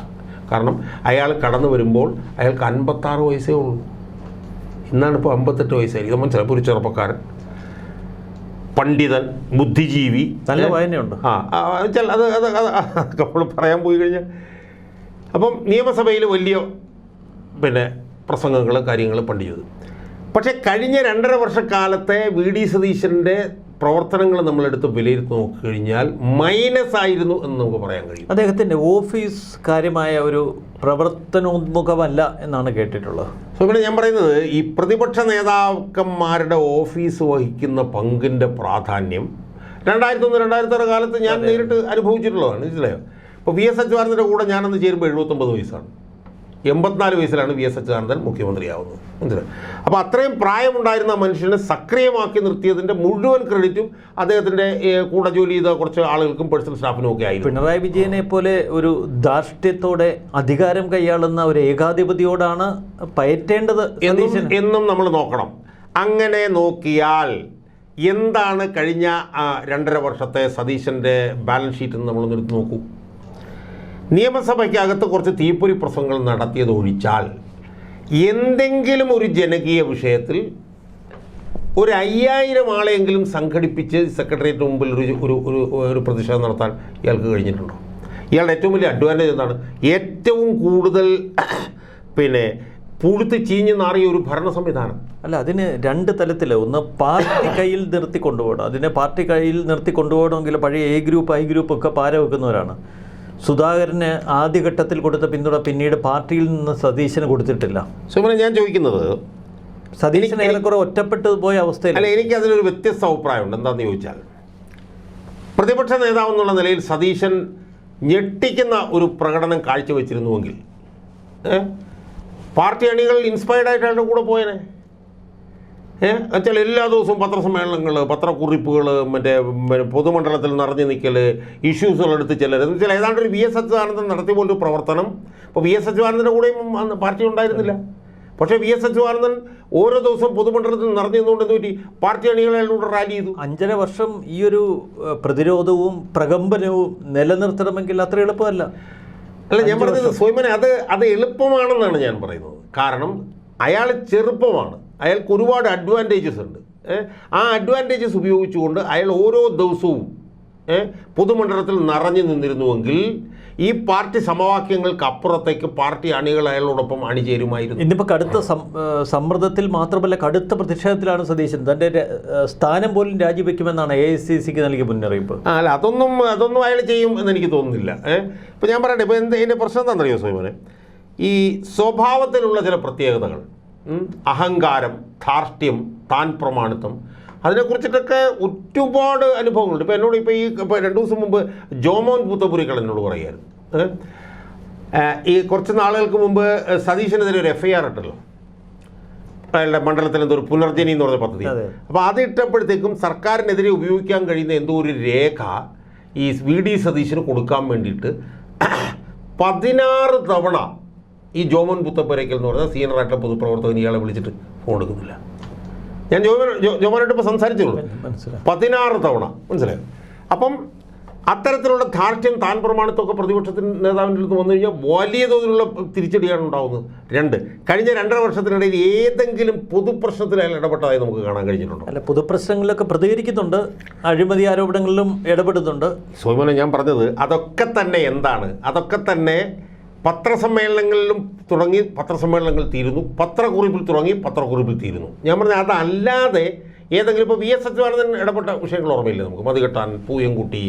കാരണം അയാൾ കടന്നു വരുമ്പോൾ അയാൾക്ക് 56 വയസ്സേ ഉള്ളൂ. ഇന്നാണ് ഇപ്പോൾ 58 വയസ്സായിരിക്കും. നമ്മൾ ചിലപ്പോൾ ഒരു ചെറുപ്പക്കാരൻ, പണ്ഡിതൻ, ബുദ്ധിജീവി, നല്ല വായനയുണ്ട്. അതൊക്കെ നമ്മൾ പറയാൻ പോയി കഴിഞ്ഞാൽ അപ്പം നിയമസഭയിൽ വലിയ പ്രസംഗങ്ങൾ കാര്യങ്ങൾ പണ്ട് ചെയ്തു. പക്ഷേ കഴിഞ്ഞ 2.5 വർഷക്കാലത്തെ വി ഡി സതീശൻ്റെ പ്രവർത്തനങ്ങൾ നമ്മളെടുത്ത് വിലയിരുത്തി നോക്കിക്കഴിഞ്ഞാൽ മൈനസ് ആയിരുന്നു എന്ന് നമുക്ക് പറയാൻ കഴിയും. അദ്ദേഹത്തിൻ്റെ ഓഫീസ് കാര്യമായ ഒരു പ്രവർത്തനോന്മുഖമല്ല എന്നാണ് കേട്ടിട്ടുള്ളത്. സോ പിന്നെ ഞാൻ പറയുന്നത് ഈ പ്രതിപക്ഷ നേതാക്കന്മാരുടെ ഓഫീസ് വഹിക്കുന്ന പങ്കിൻ്റെ പ്രാധാന്യം 2001-2006 കാലത്ത് ഞാൻ നേരിട്ട് അനുഭവിച്ചിട്ടുള്ളതാണ്. മനസ്സിലായോ? ഇപ്പോൾ വി എസ് അച്യുതാനന്ദൻ്റെ കൂടെ ഞാനന്ന് ചേരുമ്പോൾ 79 വയസ്സാണ്. 84 വയസ്സിലാണ് വി എസ് അച്യുതാനന്ദൻ മുഖ്യമന്ത്രിയാവുന്നത്. മനസ്സിലായി? അപ്പോൾ അത്രയും പ്രായമുണ്ടായിരുന്ന മനുഷ്യനെ സക്രിയമാക്കി നിർത്തിയതിൻ്റെ മുഴുവൻ ക്രെഡിറ്റും അദ്ദേഹത്തിൻ്റെ കൂടെ ജോലി ചെയ്ത കുറച്ച് ആളുകൾക്കും പേഴ്സണൽ സ്റ്റാഫിനും ഒക്കെ ആയിരുന്നു. പിണറായി വിജയനെ പോലെ ഒരു ധാർഷ്ട്യത്തോടെ അധികാരം കൈയാളുന്ന ഒരു ഏകാധിപതിയോടാണ് പയറ്റേണ്ടത് എന്നും നമ്മൾ നോക്കണം. അങ്ങനെ നോക്കിയാൽ എന്താണ് കഴിഞ്ഞ 2.5 വർഷത്തെ സതീശൻ്റെ ബാലൻസ് ഷീറ്റ് എന്ന് നമ്മളൊന്ന് എടുത്ത് നോക്കൂ. നിയമസഭയ്ക്കകത്ത് കുറച്ച് തീപ്പൊരി പ്രസംഗങ്ങൾ നടത്തിയത് ഒഴിച്ചാൽ എന്തെങ്കിലും ഒരു ജനകീയ വിഷയത്തിൽ ഒരു 5000 ആളെയെങ്കിലും സംഘടിപ്പിച്ച് സെക്രട്ടേറിയറ്റ് മുമ്പിൽ ഒരു പ്രതിഷേധം നടത്താൻ ഇയാൾക്ക് കഴിഞ്ഞിട്ടുണ്ടോ? ഇയാളുടെ ഏറ്റവും വലിയ അഡ്വാൻറ്റേജ് എന്താണ്? ഏറ്റവും കൂടുതൽ പുഴുത്ത് ചീഞ്ഞ് നാറിയ ഒരു ഭരണ സംവിധാനം. അല്ല, അതിന് 2 തലത്തിൽ. ഒന്ന് പാർട്ടി കയ്യിൽ നിർത്തി കൊണ്ടുപോകണം. അതിനെ പാർട്ടി കയ്യിൽ നിർത്തി കൊണ്ടുപോകണമെങ്കിൽ പഴയ എ ഗ്രൂപ്പ് ഐ ഗ്രൂപ്പ് ഒക്കെ പാര വെക്കുന്നവരാണ്. സുധാകരന് ആദ്യഘട്ടത്തിൽ കൊടുത്ത പിന്തുണ പിന്നീട് പാർട്ടിയിൽ നിന്ന് സതീശന് കൊടുത്തിട്ടില്ല. സുമന, ഞാൻ ചോദിക്കുന്നത് സതീശൻ ഏറെക്കുറെ ഒറ്റപ്പെട്ടു പോയ അവസ്ഥയിൽ. അല്ല, എനിക്ക് അതിലൊരു വ്യത്യസ്ത അഭിപ്രായമുണ്ട്. എന്താണെന്ന് ചോദിച്ചാൽ, പ്രതിപക്ഷ നേതാവ് എന്നുള്ള നിലയിൽ സതീശൻ ഞെട്ടിക്കുന്ന ഒരു പ്രകടനം കാഴ്ചവെച്ചിരുന്നുവെങ്കിൽ പാർട്ടി അണികൾ ഇൻസ്പയർഡായിട്ട് അയാളുടെ കൂടെ പോയനെ. വെച്ചാൽ എല്ലാ ദിവസവും പത്രസമ്മേളനങ്ങൾ, പത്രക്കുറിപ്പുകൾ, പൊതുമണ്ഡലത്തിൽ നിറഞ്ഞു നിൽക്കൽ, ഇഷ്യൂസുകളെടുത്ത് ചെല്ലൽ എന്ന് വെച്ചാൽ ഏതാണ്ട് ഒരു വി എസ് അച്യുതാനന്ദൻ നടത്തിയ പോലൊരു പ്രവർത്തനം. ഇപ്പോൾ വി എസ് അച്യുതാനന്ദൻ്റെ കൂടെയും പാർട്ടി ഉണ്ടായിരുന്നില്ല. പക്ഷേ വി എസ് അച്യുതാനന്ദൻ ഓരോ ദിവസവും പൊതുമണ്ഡലത്തിൽ നിറഞ്ഞു നിന്നുകൊണ്ട് എന്ത് പറ്റി? പാർട്ടി അണികളോട് റാലി ചെയ്തു. 5.5 വർഷം ഈ ഒരു പ്രതിരോധവും പ്രകമ്പനവും നിലനിർത്തണമെങ്കിൽ അത്ര എളുപ്പമല്ല. അല്ല, ഞാൻ പറഞ്ഞത് സ്വയമനെ അത് എളുപ്പമാണെന്നാണ് ഞാൻ പറയുന്നത്. കാരണം അയാൾ ചെറുപ്പമാണ്, അയാൾക്ക് ഒരുപാട് അഡ്വാൻറ്റേജസ് ഉണ്ട്. ആ അഡ്വാൻറ്റേജസ് ഉപയോഗിച്ചുകൊണ്ട് അയാൾ ഓരോ ദിവസവും പൊതുമണ്ഡലത്തിൽ നിറഞ്ഞു നിന്നിരുന്നുവെങ്കിൽ ഈ പാർട്ടി സമവാക്യങ്ങൾക്ക് അപ്പുറത്തേക്ക് പാർട്ടി അണികൾ അയാളോടൊപ്പം അണിചേരുമായിരുന്നു. ഇന്നിപ്പോൾ കടുത്ത സമ്മർദ്ദത്തിൽ മാത്രമല്ല കടുത്ത പ്രതിഷേധത്തിലാണ് സതീശൻ. തൻ്റെ സ്ഥാനം പോലും രാജിവെക്കുമെന്നാണ് AICCക്ക് നൽകിയ മുന്നറിയിപ്പ്. അല്ല, അതൊന്നും അയാൾ ചെയ്യും എന്ന് എനിക്ക് തോന്നുന്നില്ല. ഇപ്പോൾ ഞാൻ പറയട്ടെ, ഇപ്പോൾ ഇതിൻ്റെ പ്രശ്നം എന്താണെന്നറിയോ സ്വയമനെ? ഈ സ്വഭാവത്തിലുള്ള ചില പ്രത്യേകതകൾ, അഹങ്കാരം, ധാർഷ്ട്യം, താൻ പ്രമാണിത്വം, അതിനെക്കുറിച്ചിട്ടൊക്കെ ഒരുപാട് അനുഭവങ്ങളുണ്ട്. ഇപ്പോൾ എന്നോട് ഇപ്പോൾ 2 ദിവസം മുമ്പ് ജോമോൻ പൂത്തപുരികൾ എന്നോട് പറയുമായിരുന്നു. ഈ കുറച്ച് നാളുകൾക്ക് മുമ്പ് സതീശനെതിരെ ഒരു FIR ഇട്ടല്ലോ, അയാളുടെ മണ്ഡലത്തിൽ എന്തോ ഒരു പുനർജനി എന്ന് പറഞ്ഞ പദ്ധതി. അപ്പോൾ അത് ഇട്ടപ്പോഴത്തേക്കും സർക്കാരിനെതിരെ ഉപയോഗിക്കാൻ കഴിയുന്ന എന്തോ ഒരു രേഖ ഈ VD സതീശന് കൊടുക്കാൻ വേണ്ടിയിട്ട് 16 തവണ ഈ ജോമോൻ പുത്തപ്പുരയ്ക്കൽ എന്ന് പറഞ്ഞാൽ സീനിയറായിട്ടുള്ള പൊതുപ്രവർത്തകൻ ഇയാളെ വിളിച്ചിട്ട് ഫോൺ എടുക്കുന്നില്ല. ഞാൻ ജോമോനായിട്ട് ഇപ്പോൾ സംസാരിച്ചുള്ളൂ 16 തവണ. മനസ്സിലായോ? അപ്പം അത്തരത്തിലുള്ള ധാർഷ്ട്യം, താൻ പ്രമാണിത്വമൊക്കെ പ്രതിപക്ഷത്തിന് നേതാവിൻ്റെ അടുത്ത് വന്നു കഴിഞ്ഞാൽ വലിയ തോതിലുള്ള തിരിച്ചടിയാണ് ഉണ്ടാകുന്നത്. 2, കഴിഞ്ഞ 2.5 വർഷത്തിനിടയിൽ ഏതെങ്കിലും പൊതുപ്രശ്നത്തിൽ അയാൾ ഇടപെട്ടതായി നമുക്ക് കാണാൻ കഴിഞ്ഞിട്ടുണ്ടോ? അല്ല, പൊതുപ്രശ്നങ്ങളിലൊക്കെ പ്രതികരിക്കുന്നുണ്ട്, അഴിമതി ആരോപണങ്ങളിലും ഇടപെടുന്നുണ്ട്. സോമനെ, ഞാൻ പറഞ്ഞത് അതൊക്കെ തന്നെ എന്താണ്? അതൊക്കെ തന്നെ പത്രസമ്മേളനങ്ങളിലും തുടങ്ങി പത്രസമ്മേളനങ്ങൾ തീരുന്നു, പത്രക്കുറിപ്പിൽ തുടങ്ങി പത്രക്കുറിപ്പിൽ തീരുന്നു. ഞാൻ പറഞ്ഞത് അതല്ലാതെ ഏതെങ്കിലും ഇപ്പോൾ VS അച്യുതാനന്ദൻ ഇടപെട്ട വിഷയങ്ങൾ ഓർമ്മയില്ല നമുക്ക്? മതികെട്ടാൻ, പൂയംകുട്ടി,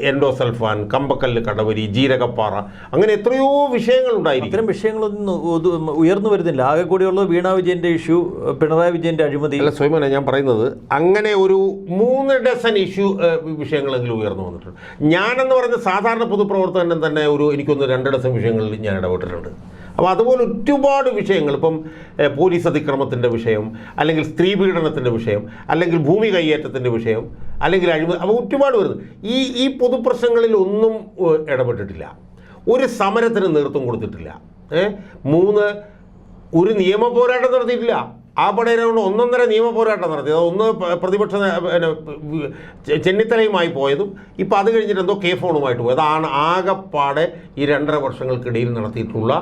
എൻഡോസൾഫാൻ, കമ്പക്കല്ല് കടവരി, ജീരകപ്പാറ, അങ്ങനെ എത്രയോ വിഷയങ്ങളുണ്ടായിരിക്കും. ഇത്തരം വിഷയങ്ങളൊന്നും ഉയർന്നു വരുന്നില്ല. ആകെ കൂടിയുള്ളത് വീണ വിജയൻ്റെ ഇഷ്യൂ, പിണറായി വിജയൻ്റെ അഴിമതി. അല്ല സ്വയമനെ, ഞാൻ പറയുന്നത് അങ്ങനെ ഒരു 3 ഡസൻ വിഷയങ്ങളെങ്കിലും ഉയർന്നു വന്നിട്ടുണ്ട്. ഞാനെന്ന് പറഞ്ഞ സാധാരണ പൊതുപ്രവർത്തകൻ തന്നെ എനിക്കൊന്ന് 2 ഡസൻ വിഷയങ്ങളിൽ ഞാൻ ഇടപെട്ടിട്ടുണ്ട്. അപ്പോൾ അതുപോലെ ഒരുപാട് വിഷയങ്ങൾ, ഇപ്പം പോലീസ് അതിക്രമത്തിൻ്റെ വിഷയം, അല്ലെങ്കിൽ സ്ത്രീ പീഡനത്തിൻ്റെ വിഷയം, അല്ലെങ്കിൽ ഭൂമി കൈയേറ്റത്തിൻ്റെ വിഷയം, അല്ലെങ്കിൽ അഴിമതി, അപ്പോൾ ഒരുപാട് വരുന്നത്. ഈ പൊതുപ്രശ്നങ്ങളിൽ ഒന്നും ഇടപെട്ടിട്ടില്ല. ഒരു സമരത്തിന് നേതൃത്വം കൊടുത്തിട്ടില്ല. 3, ഒരു നിയമ പോരാട്ടം നടത്തിയിട്ടില്ല. ആ പടയിലാണ് 1.5 നിയമ പോരാട്ടം നടത്തിയത്. ഒന്ന് പ്രതിപക്ഷ ചെന്നിത്തലയുമായി പോയതും ഇപ്പം അത് കഴിഞ്ഞിട്ട് എന്തോ ഫോണുമായിട്ട് പോയത്. അതാണ് ആകെപ്പാടെ ഈ 2.5 വർഷങ്ങൾക്കിടയിൽ നടത്തിയിട്ടുള്ള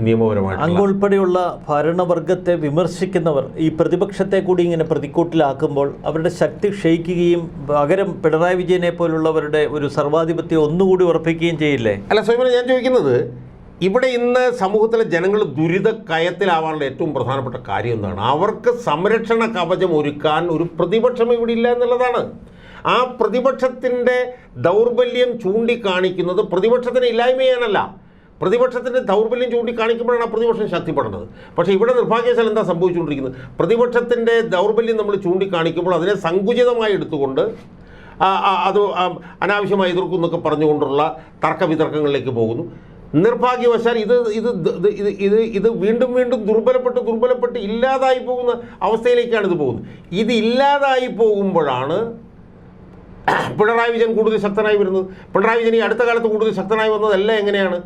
നിയമപരമായിട്ട്. അങ്ങുൾപ്പെടെയുള്ള ഭരണവർഗത്തെ വിമർശിക്കുന്നവർ ഈ പ്രതിപക്ഷത്തെ കൂടി ഇങ്ങനെ പ്രതിക്കൂട്ടിലാക്കുമ്പോൾ അവരുടെ ശക്തി ക്ഷയിക്കുകയും പകരം പിണറായി വിജയനെ പോലുള്ളവരുടെ ഒരു സർവാധിപത്യം ഒന്നുകൂടി ഉറപ്പിക്കുകയും ചെയ്യില്ലേ? അല്ല സ്വയമന, ഞാൻ ചോദിക്കുന്നത് ഇവിടെ ഇന്ന് സമൂഹത്തിലെ ജനങ്ങൾ ദുരിത കയത്തിലാവാനുള്ള ഏറ്റവും പ്രധാനപ്പെട്ട കാര്യം എന്താണ്? അവർക്ക് സംരക്ഷണ കവചം ഒരുക്കാൻ ഒരു പ്രതിപക്ഷം ഇവിടെ ഇല്ല എന്നുള്ളതാണ്. ആ പ്രതിപക്ഷത്തിൻ്റെ ദൗർബല്യം ചൂണ്ടിക്കാണിക്കുന്നത് പ്രതിപക്ഷത്തിന് ഇല്ലായ്മ ചെയ്യാനല്ല, പ്രതിപക്ഷത്തിൻ്റെ ദൗർബല്യം ചൂണ്ടിക്കാണിക്കുമ്പോഴാണ് ആ പ്രതിപക്ഷം ശക്തിപ്പെടുന്നത്. പക്ഷേ ഇവിടെ നിർഭാഗ്യവശാൽ എന്താ സംഭവിച്ചുകൊണ്ടിരിക്കുന്നത്? പ്രതിപക്ഷത്തിൻ്റെ ദൗർബല്യം നമ്മൾ ചൂണ്ടിക്കാണിക്കുമ്പോൾ അതിനെ സങ്കുചിതമായി എടുത്തുകൊണ്ട് അത് അനാവശ്യമായി എതിർക്കും എന്നൊക്കെ പറഞ്ഞുകൊണ്ടുള്ള തർക്കവിതർക്കങ്ങളിലേക്ക് പോകുന്നു. നിർഭാഗ്യവശാൽ ഇത് വീണ്ടും വീണ്ടും ദുർബലപ്പെട്ട് ഇല്ലാതായി പോകുന്ന അവസ്ഥയിലേക്കാണ് ഇത് പോകുന്നത്. ഇത് ഇല്ലാതായി പോകുമ്പോഴാണ് പിണറായി വിജയൻ കൂടുതൽ ശക്തനായി വരുന്നത്. പിണറായി വിജയൻ ഈ അടുത്ത കാലത്ത് കൂടുതൽ ശക്തനായി വന്നതെല്ലാം എങ്ങനെയാണ്?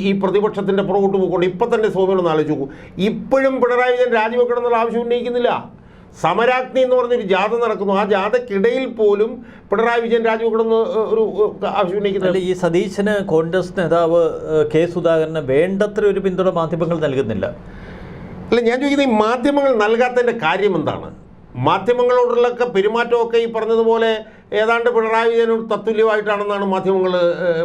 ഈ പ്രതിപക്ഷത്തിൻ്റെ പുറകോട്ട് പോയിക്കൊണ്ട് ഇപ്പം തന്നെ സൗമ്യമെന്ന് ആലോചിച്ച് നോക്കൂ. ഇപ്പോഴും പിണറായി വിജയൻ രാജിവെക്കണം എന്നുള്ള ആവശ്യം ഉന്നയിക്കുന്നില്ല. സമരാഗ്നി എന്ന് പറഞ്ഞൊരു ജാഥ നടക്കുന്നു. ആ ജാഥയ്ക്കിടയിൽ പോലും പിണറായി വിജയൻ രാജിവെക്കണമെന്ന് ഒരു ആവശ്യം ഉന്നയിക്കുന്നില്ല. ഈ സതീശന് കോൺഗ്രസ് നേതാവ് കെ സുധാകരന് വേണ്ടത്ര ഒരു പിന്തുണ മാധ്യമങ്ങൾ നൽകുന്നില്ല. അല്ല, ഞാൻ ചോദിക്കുന്നത് ഈ മാധ്യമങ്ങൾ നൽകാത്തതിൻ്റെ കാര്യം എന്താണ്? മാധ്യമങ്ങളോടുള്ള പെരുമാറ്റമൊക്കെ ഈ പറഞ്ഞതുപോലെ ഏതാണ്ട് പിണറായി വിജയനോട് തത്തുല്യമായിട്ടാണെന്നാണ് മാധ്യമങ്ങൾ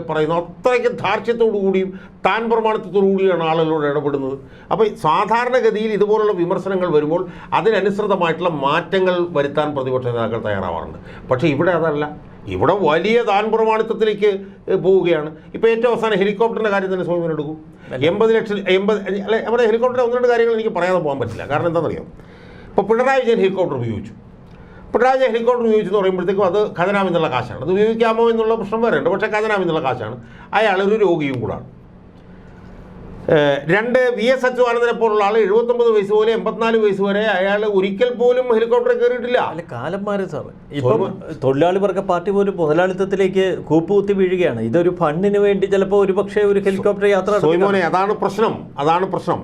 പറയുന്നത്. അത്രയ്ക്ക് ധാർഷ്ട്യത്തോടു കൂടിയും താൻ പ്രമാണത്തോടു കൂടിയാണ് ആളുകളോട് ഇടപെടുന്നത്. അപ്പോൾ സാധാരണഗതിയിൽ ഇതുപോലുള്ള വിമർശനങ്ങൾ വരുമ്പോൾ അതിനനുസൃതമായിട്ടുള്ള മാറ്റങ്ങൾ വരുത്താൻ പ്രതിപക്ഷ നേതാക്കൾ തയ്യാറാവാറുണ്ട്. പക്ഷേ ഇവിടെ അതല്ല. ഇവിടെ വലിയ താൻ പ്രമാണിത്വത്തിലേക്ക് പോവുകയാണ്. ഇപ്പോൾ ഏറ്റവും അവസാനം ഹെലികോപ്റ്ററിൻ്റെ കാര്യം തന്നെ സൗമ്യം എടുക്കും. 80 ലക്ഷം അല്ലെ, നമ്മുടെ ഹെലികോപ്റ്ററിൻ്റെ 1-2 കാര്യങ്ങൾ എനിക്ക് പറയാതെ പോകാൻ പറ്റില്ല. കാരണം എന്താണെന്നറിയാം, ഇപ്പോൾ പിണറായി വിജയൻ ഹെലികോപ്റ്റർ ഉപയോഗിച്ചു. പിണറായി വിജയൻ ഹെലികോപ്റ്റർ ഉപയോഗിച്ചെന്ന് പറയുമ്പോഴത്തേക്കും അത് ഖജനാവിൽ കാശാണ്. അത് ഉപയോഗിക്കാമോ എന്നുള്ള പ്രശ്നം വരെ ഉണ്ട്. പക്ഷേ ഖജനാവിൽ കാശാണ്. അയാളൊരു രോഗിയും കൂടാണ്. 2 VS അച്യുതാനന്ദനെ പോലുള്ള ആൾ 79 വയസ്സ് പോലെ 84 വയസ്സ് വരെ അയാൾ ഒരിക്കൽ പോലും ഹെലികോപ്റ്ററിൽ കയറിയിട്ടില്ല. അല്ല, കാലം മാറി സാർ. ഇപ്പം തൊഴിലാളി വർഗ പാർട്ടി പോലും മുതലാളിത്തത്തിലേക്ക് കൂപ്പുകുത്തി വീഴുകയാണ്. ഇതൊരു ഫണ്ടിന് വേണ്ടി ചിലപ്പോൾ ഒരുപക്ഷെ ഒരു ഹെലികോപ്റ്റർ യാത്ര. സോയ്മോനെ, അതാണ് പ്രശ്നം.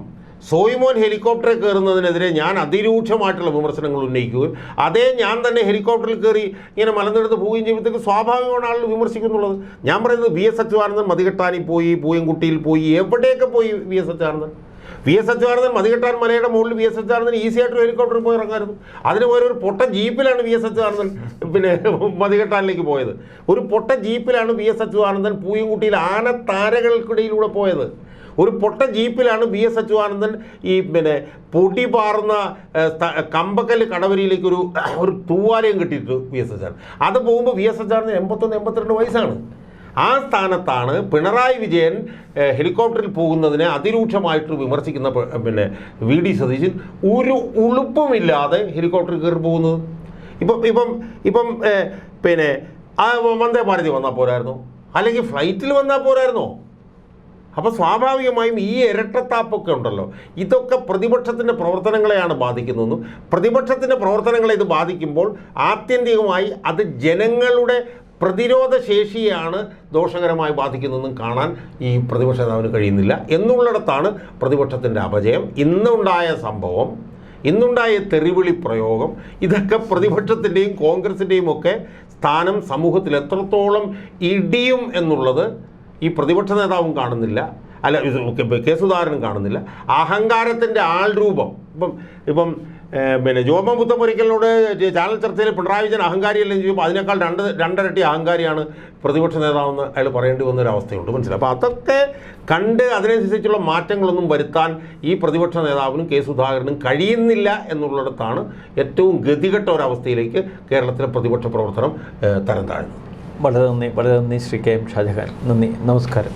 സോയ്മോൻ ഹെലികോപ്റ്ററിൽ കയറുന്നതിനെതിരെ ഞാൻ അതിരൂക്ഷമായിട്ടുള്ള വിമർശനങ്ങൾ ഉന്നയിക്കുകയും അതേ ഞാൻ തന്നെ ഹെലികോപ്റ്ററിൽ കയറി ഇങ്ങനെ മലന്നെടുത്ത് പോവുകയും ചെയ്യുമ്പോഴത്തേക്ക് സ്വാഭാവികമാണ് ആളുകൾ വിമർശിക്കുന്നുള്ളത്. ഞാൻ പറയുന്നത് VS അച്യുതാനന്ദൻ മതികെട്ടാനിൽ പോയി, പൂയംകുട്ടിയിൽ പോയി, എവിടെയൊക്കെ പോയി VS അച്യുതാനന്ദൻ മതികെട്ടാൻ മലയുടെ മുകളിൽ VS അച്യുതാനന്ദൻ ഈസി ആയിട്ട് ഹെലികോപ്റ്ററിൽ പോയി ഇറങ്ങായിരുന്നു. അതിന് പോയ ഒരു പൊട്ട ജീപ്പിലാണ് VS അച്യുതാനന്ദൻ മതികെട്ടാനിലേക്ക് പോയത്. ഒരു പൊട്ട ജീപ്പിലാണ് VS അച്യുതാനന്ദൻ പൂയംകുട്ടിയിൽ ആനത്താരകൾക്കിടയിലൂടെ പോയത്. ഒരു പൊട്ട ജീപ്പിലാണ് VS അച്യുതാനന്ദൻ ഈ പൊടി പാറുന്ന കമ്പക്കല്ല് കടവരിയിലേക്ക് ഒരു തൂവാലയും കിട്ടിയിട്ട് VS അച്യുതാനന്ദൻ അത് പോകുമ്പോൾ VS അച്യുതാനന്ദൻ 81-82 വയസ്സാണ്. ആ സ്ഥാനത്താണ് പിണറായി വിജയൻ ഹെലികോപ്റ്ററിൽ പോകുന്നതിനെ അതിരൂക്ഷമായിട്ട് വിമർശിക്കുന്ന VD സതീശൻ ഒരു ഉളുപ്പുമില്ലാതെ ഹെലികോപ്റ്ററിൽ കയറി പോകുന്നത്. ഇപ്പം ആ വന്ദേ ഭാരതി വന്നാൽ പോരായിരുന്നോ? അല്ലെങ്കിൽ ഫ്ലൈറ്റിൽ വന്നാൽ പോരായിരുന്നോ? അപ്പോൾ സ്വാഭാവികമായും ഈ ഇരട്ടത്താപ്പൊക്കെ ഉണ്ടല്ലോ, ഇതൊക്കെ പ്രതിപക്ഷത്തിൻ്റെ പ്രവർത്തനങ്ങളെയാണ് ബാധിക്കുന്നതെന്നും പ്രതിപക്ഷത്തിൻ്റെ പ്രവർത്തനങ്ങളെ ഇത് ബാധിക്കുമ്പോൾ ആത്യന്തികമായി അത് ജനങ്ങളുടെ പ്രതിരോധ ശേഷിയാണ് ദോഷകരമായി ബാധിക്കുന്നതെന്നും കാണാൻ ഈ പ്രതിപക്ഷ നേതാവിന് കഴിയുന്നില്ല എന്നുള്ളിടത്താണ് പ്രതിപക്ഷത്തിൻ്റെ അപജയം. ഇന്നുണ്ടായ സംഭവം, ഇന്നുണ്ടായ തെറിവിളി പ്രയോഗം, ഇതൊക്കെ പ്രതിപക്ഷത്തിൻ്റെയും കോൺഗ്രസിൻ്റെയും ഒക്കെ സ്ഥാനം സമൂഹത്തിൽ എത്രത്തോളം ഇടിയും എന്നുള്ളത് ഈ പ്രതിപക്ഷ നേതാവും കാണുന്നില്ല, അല്ല കെ സുധാകരനും കാണുന്നില്ല. അഹങ്കാരത്തിൻ്റെ ആൾരൂപം ഇപ്പം ജോമ പുത്തപ്പൊരിക്കലിനോട് ചാനൽ ചർച്ചയിൽ പിണറായി വിജയൻ അഹങ്കാരിയല്ലെന്ന് ചോദിക്കുമ്പോൾ അതിനേക്കാൾ രണ്ടരട്ടി അഹങ്കാരിയാണ് പ്രതിപക്ഷ നേതാവെന്ന് അയാൾ പറയേണ്ടി വന്നൊരവസ്ഥയുണ്ട്. മനസ്സിലായി. അപ്പോൾ അതൊക്കെ കണ്ട് അതിനനുസരിച്ചുള്ള മാറ്റങ്ങളൊന്നും വരുത്താൻ ഈ പ്രതിപക്ഷ നേതാവിനും കെ സുധാകരനും കഴിയുന്നില്ല എന്നുള്ളിടത്താണ് ഏറ്റവും ഗതികെട്ട ഒരവസ്ഥയിലേക്ക് കേരളത്തിലെ പ്രതിപക്ഷ പ്രവർത്തനം തരം താഴ്ന്നു. വളരെ നന്ദി ശ്രീ KM ഷാജഹാൻ. നന്ദി, നമസ്കാരം.